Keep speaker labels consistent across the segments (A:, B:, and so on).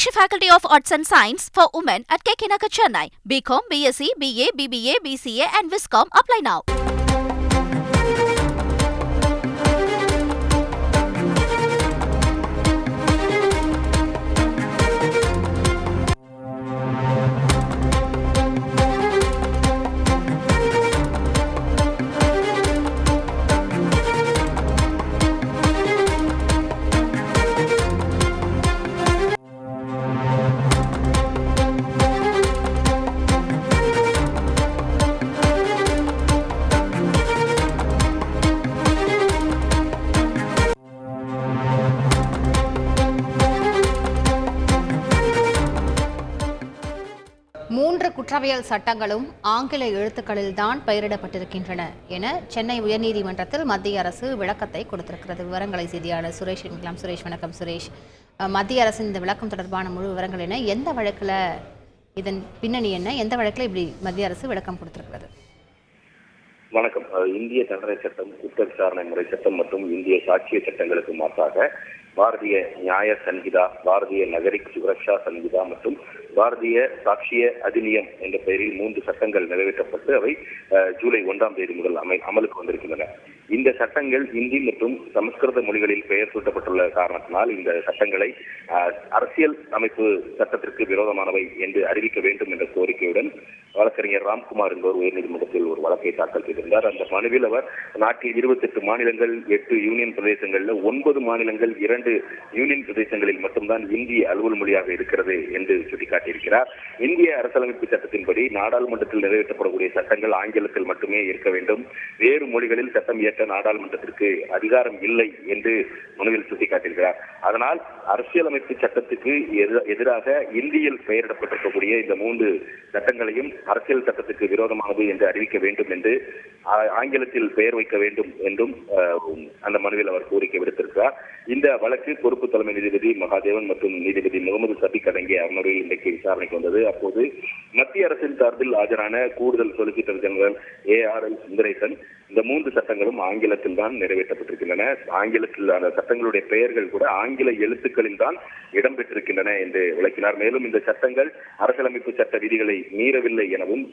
A: Meenakshi Faculty of Arts and Science for Women at KK Nagar, Chennai. BCom, BSc, BA, BBA, BCA and Viscom. Apply now.
B: மூன்று குற்றவியல் சட்டங்களும் ஆங்கில எழுத்துக்களில்தான் பெயரிடப்பட்டிருக்கின்றன என சென்னை உயர்நீதிமன்றத்தில் மத்திய அரசு விளக்கத்தை கொடுத்திருக்கிறது. விவரங்களை செய்தியாளர் சுரேஷ் இருக்கலாம். சுரேஷ், வணக்கம். சுரேஷ், மத்திய அரசின் இந்த விளக்கம் தொடர்பான முழு விவரங்கள் என்ன, எந்த வழக்கில் இதன் பின்னணி என்ன, எந்த வழக்கில் இப்படி மத்திய அரசு விளக்கம் கொடுத்திருக்கிறது?
C: வணக்கம். இந்திய தண்டனை சட்டம், குற்ற விசாரணை முறை சட்டம் மற்றும் இந்திய சாட்சிய சட்டங்களுக்கு மாற்றாக பாரதிய நியாய சன்ஹிதா, பாரதிய நகரிக் சுரக்ஷா சன்ஹிதா மற்றும் பாரதிய சாட்சிய அதிநியம் என்ற பெயரில் 3 சட்டங்கள் நிறைவேற்றப்பட்டு அவை ஜூலை 1ஆம் தேதி முதல் அமலுக்கு வந்திருக்கின்றன. இந்த சட்டங்கள் இந்தி மற்றும் சமஸ்கிருத மொழிகளில் பெயர் சூட்டப்பட்டுள்ள காரணத்தினால் இந்த சட்டங்களை அரசியல் அமைப்பு சட்டத்திற்கு விரோதமானவை என்று அறிவிக்க வேண்டும் என்ற கோரிக்கையுடன் வழக்கறிஞர் ராம்குமார் என்பவர் உயர்நீதிமன்றத்தில் ஒரு வழக்கை தாக்கல் செய்திருந்தார். அந்த மனுவில் அவர் நாட்டில் 28 மாநிலங்கள், 8 யூனியன் பிரதேசங்களில் 9 மாநிலங்கள், 2 யூனியன் பிரதேசங்களில் மட்டும்தான் இந்தி அலுவல் மொழியாக இருக்கிறது என்று சுட்டிக்காட்டியிருக்கிறார். இந்திய அரசியலமைப்பு சட்டத்தின்படி நாடாளுமன்றத்தில் நிறைவேற்றப்படக்கூடிய சட்டங்கள் ஆங்கிலத்தில் மட்டுமே இருக்க வேண்டும். வேறு மொழிகளில் சட்டம் இயற்ற நாடாளுமன்றத்திற்கு அதிகாரம் இல்லை என்று மனுவில் சுட்டிக்காட்டியிருக்கிறார். அதனால் அரசியலமைப்பு சட்டத்துக்கு எதிராக இந்தியில் பெயரிடப்பட்டிருக்கக்கூடிய இந்த 3 சட்டங்களையும் அரசியல் சட்டத்துக்கு விரோதமானது என்று அறிவிக்க வேண்டும் என்று ஆங்கிலத்தில் பெயர் வைக்க வேண்டும் என்றும் அந்த மனுவில் அவர் கோரிக்கை விடுத்திருக்கிறார். இந்த வழக்கு பொறுப்பு தலைமை நீதிபதி மகாதேவன் மற்றும் நீதிபதி முகமது சபிக் அடங்கிய அமர்வில் இன்றைக்கு விசாரணைக்கு வந்தது. அப்போது மத்திய அரசின் சார்பில் ஆஜரான கூடுதல் சொலிசிட்டர் ஜெனரல் ARL சுந்தரேசன் இந்த 3 சட்டங்களும் ஆங்கிலத்தில் தான் நிறைவேற்றப்பட்டிருக்கின்றன, ஆங்கிலத்தில் அந்த சட்டங்களுடைய பெயர்கள் கூட ஆங்கில எழுத்துக்களில் தான் இடம்பெற்றிருக்கின்றன என்று விளக்கினார். மேலும் இந்த சட்டங்கள் அரசியலமைப்பு சட்ட விதிகளை மீறவில்லை எனவும்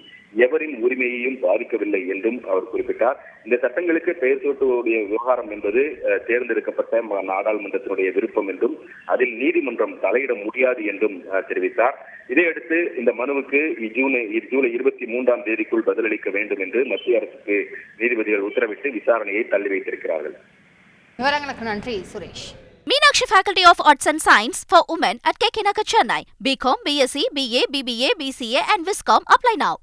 C: எவரின் உரிமையையும் பாதிக்கவில்லை என்றும் அவர் குறிப்பிட்டார். இந்த சட்டங்களுக்கு பெயர் சூட்டுவதுடைய விவகாரம் என்பது தேர்ந்தெடுக்கப்பட்ட நாடாளுமன்றத்தினுடைய விருப்பம் என்றும் அதில் நீதிமன்றம் தலையிட முடியாது என்றும் தெரிவித்தார். இதையடுத்து இந்த மனுவுக்கு ஜூலை 23ஆம் தேதிக்குள் பதிலளிக்க வேண்டும் என்று மத்திய அரசுக்கு நீதிபதிகள் உத்தரவிட்டு விசாரணையை தள்ளி வைத்திருக்கிறார்கள்.
B: விவரங்களுக்கு நன்றி Suresh.
A: Meenakshi Faculty of Arts and Science for Women at KK Nagar, Chennai. BCom, BSc, BA, BBA, BCA and Viscom. Apply now.